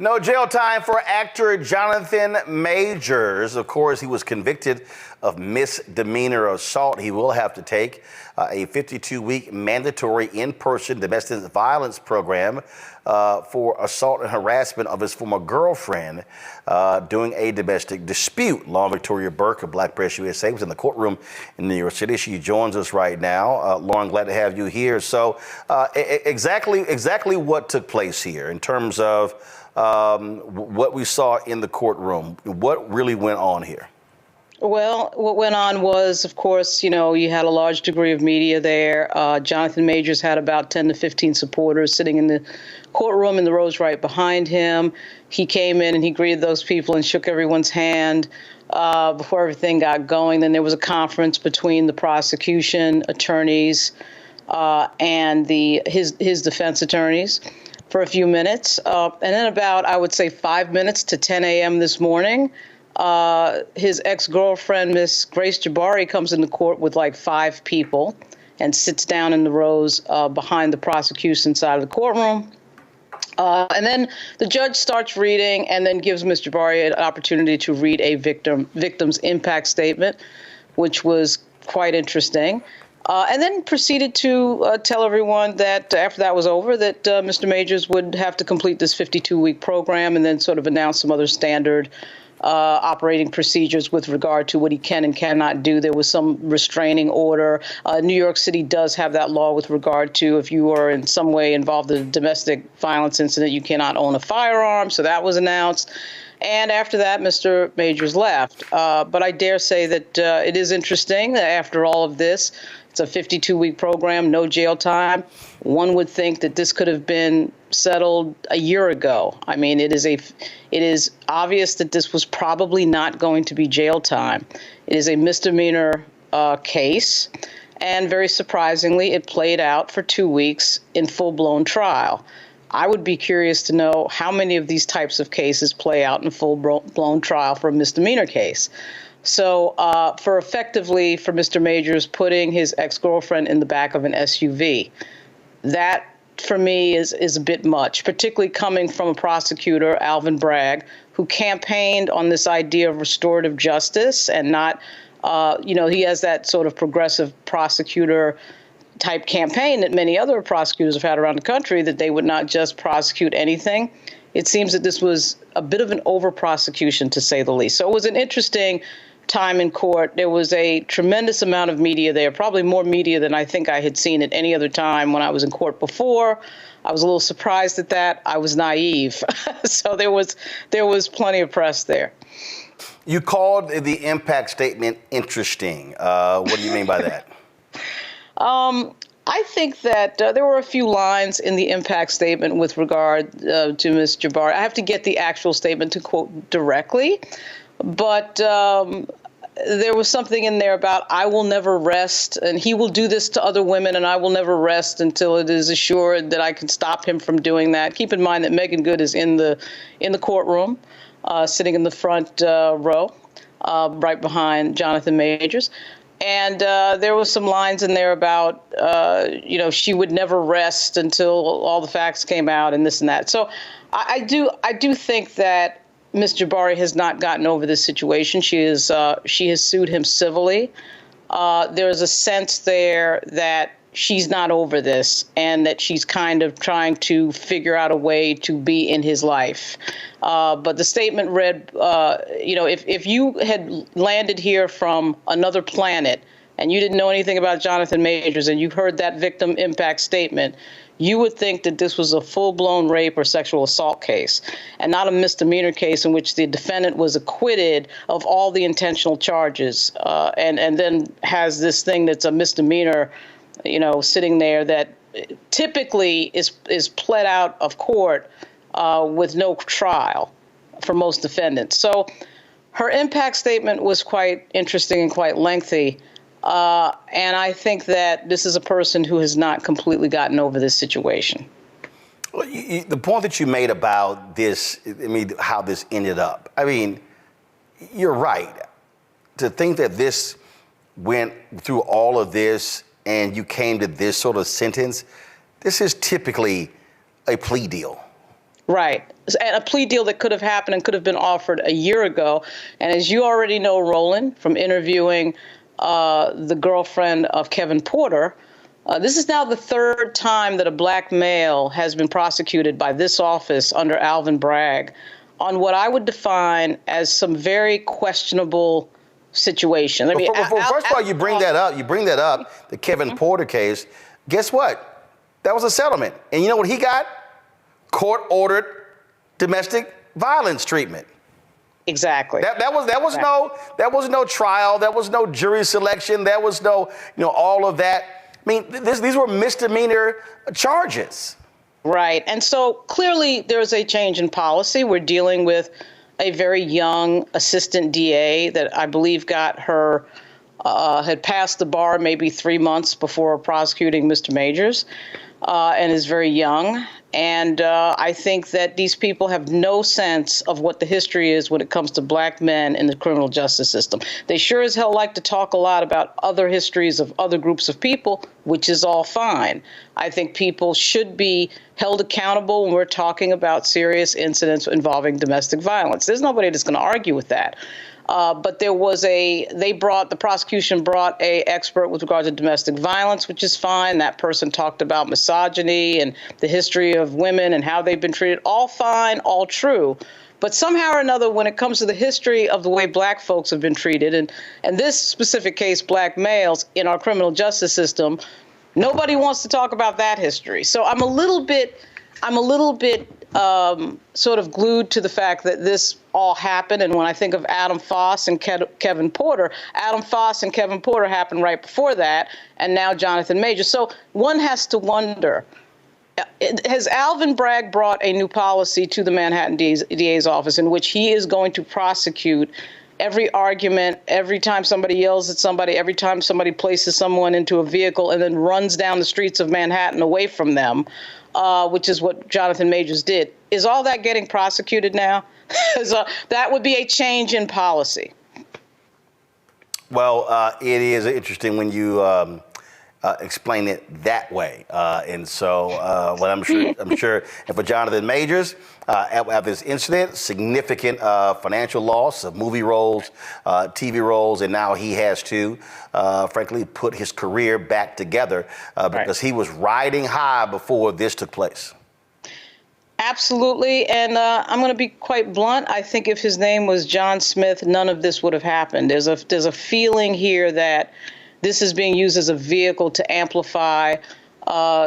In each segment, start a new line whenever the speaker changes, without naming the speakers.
No jail time for actor Jonathan Majors. Of course, he was convicted of misdemeanor assault. He will have to take a 52-week mandatory in-person domestic violence program for assault and harassment of his former girlfriend during a domestic dispute. Law Victoria Burke of Black Press USA was in the courtroom in New York City. She joins us right now. Lauren, glad to have you here. So exactly what took place here in terms of what we saw in the courtroom. What really went on here?
Well, what went on was, of course, you had a large degree of media there. Jonathan Majors had about 10 to 15 supporters sitting in the courtroom in the rows right behind him. He came in and he greeted those people and shook everyone's hand before everything got going. Then there was a conference between the prosecution attorneys and his defense attorneys for a few minutes. And then about, I would say, 5 minutes to 10 a.m. this morning, his ex-girlfriend, Miss Grace Jabari, comes into court with like 5 people and sits down in the rows behind the prosecution side of the courtroom. And then the judge starts reading and then gives Ms. Jabari an opportunity to read a victim's impact statement, which was quite interesting. And then proceeded to tell everyone that after that was over, that Mr. Majors would have to complete this 52-week program and then sort of announce some other standard operating procedures with regard to what he can and cannot do. There was some restraining order. New York City does have that law with regard to if you are in some way involved in a domestic violence incident, you cannot own a firearm. So that was announced. And after that, Mr. Majors left. But I dare say that it is interesting that after all of this, it's a 52-week program, no jail time. One would think that this could have been settled a year ago. I mean, it is obvious that this was probably not going to be jail time. It is a misdemeanor case, and very surprisingly, it played out for 2 weeks in full-blown trial. I would be curious to know how many of these types of cases play out in full-blown trial for a misdemeanor case. So for Mr. Majors putting his ex-girlfriend in the back of an SUV, that for me is a bit much, particularly coming from a prosecutor, Alvin Bragg, who campaigned on this idea of restorative justice and not, he has that sort of progressive prosecutor type campaign that many other prosecutors have had around the country, that they would not just prosecute anything. It seems that this was a bit of an over-prosecution, to say the least. So it was an interesting time in court. There was a tremendous amount of media there, probably more media than I think I had seen at any other time when I was in court before. I was a little surprised at that. I was naive. So there was plenty of press there.
You called the impact statement interesting. What do you mean by that?
I think that there were a few lines in the impact statement with regard to Ms. Jabari. I have to get the actual statement to quote directly, but there was something in there about I will never rest, and he will do this to other women, and I will never rest until it is assured that I can stop him from doing that. Keep in mind that Megan Good is in the courtroom, sitting in the front row, right behind Jonathan Majors. And there was some lines in there about, she would never rest until all the facts came out and this and that. So I do think that Ms. Jabari has not gotten over this situation. She has sued him civilly. There's a sense there that she's not over this and that she's kind of trying to figure out a way to be in his life. But the statement read, if you had landed here from another planet and you didn't know anything about Jonathan Majors and you heard that victim impact statement, you would think that this was a full-blown rape or sexual assault case and not a misdemeanor case in which the defendant was acquitted of all the intentional charges and then has this thing that's a misdemeanor, sitting there that typically is pled out of court with no trial for most defendants. So her impact statement was quite interesting and quite lengthy. And I think that this is a person who has not completely gotten over this situation.
Well, the point that you made about this, how this ended up, you're right. To think that this went through all of this and you came to this sort of sentence, this is typically a plea deal.
Right. a plea deal that could have happened and could have been offered a year ago. And as you already know, Roland, from interviewing the girlfriend of Kevin Porter, this is now the third time that a black male has been prosecuted by this office under Alvin Bragg on what I would define as some very questionable situation.
First of all, you bring that up, the Kevin Porter case. Guess what? That was a settlement. And you know what he got? Court-ordered domestic violence treatment.
Exactly.
That was no trial. That was no jury selection. That was no, all of that. I mean, these were misdemeanor charges.
Right. And so clearly there's a change in policy. We're dealing with a very young assistant DA that I believe got her, had passed the bar maybe 3 months before prosecuting Mr. Majors, and is very young. And I think that these people have no sense of what the history is when it comes to black men in the criminal justice system. They sure as hell like to talk a lot about other histories of other groups of people, which is all fine. I think people should be held accountable when we're talking about serious incidents involving domestic violence. There's nobody that's going to argue with that. But the prosecution brought a expert with regard to domestic violence, which is fine. That person talked about misogyny and the history of women and how they've been treated. All fine, all true. But somehow or another, when it comes to the history of the way black folks have been treated, and this specific case, black males in our criminal justice system, nobody wants to talk about that history. So I'm a little bit sort of glued to the fact that this all happened. And when I think of Adam Foss and Kevin Porter, Adam Foss and Kevin Porter happened right before that, and now Jonathan Majors. So one has to wonder, has Alvin Bragg brought a new policy to the Manhattan DA's office in which he is going to prosecute every argument, every time somebody yells at somebody, every time somebody places someone into a vehicle and then runs down the streets of Manhattan away from them, which is what Jonathan Majors did? Is all that getting prosecuted now? That would be a change in policy.
Well, it is interesting when you explain it that way. And so what I'm sure, and for Jonathan Majors, after this incident, significant financial loss of movie roles, TV roles, and now he has to, frankly, put his career back together because he was riding high before this took place.
Absolutely. And I'm going to be quite blunt. I think if his name was John Smith, none of this would have happened. There's a feeling here that this is being used as a vehicle to amplify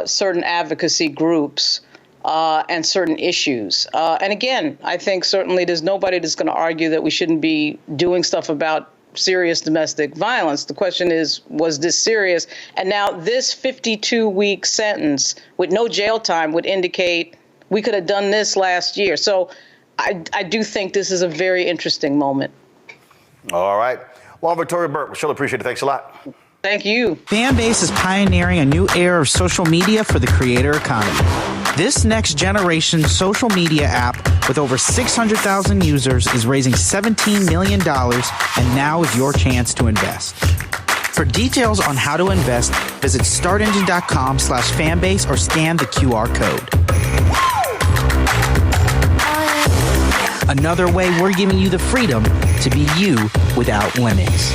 certain advocacy groups and certain issues. And again, I think certainly there's nobody that's going to argue that we shouldn't be doing stuff about serious domestic violence. The question is, was this serious? And now this 52-week sentence with no jail time would indicate we could have done this last year. So I do think this is a very interesting moment.
All right. Well, Victoria Burke, we sure appreciate it. Thanks a lot.
Thank you.
Fanbase is pioneering a new era of social media for the creator economy. This next generation social media app with over 600,000 users is raising $17 million, and now is your chance to invest. For details on how to invest, visit startengine.com/fanbase or scan the QR code. Another way we're giving you the freedom to be you without limits.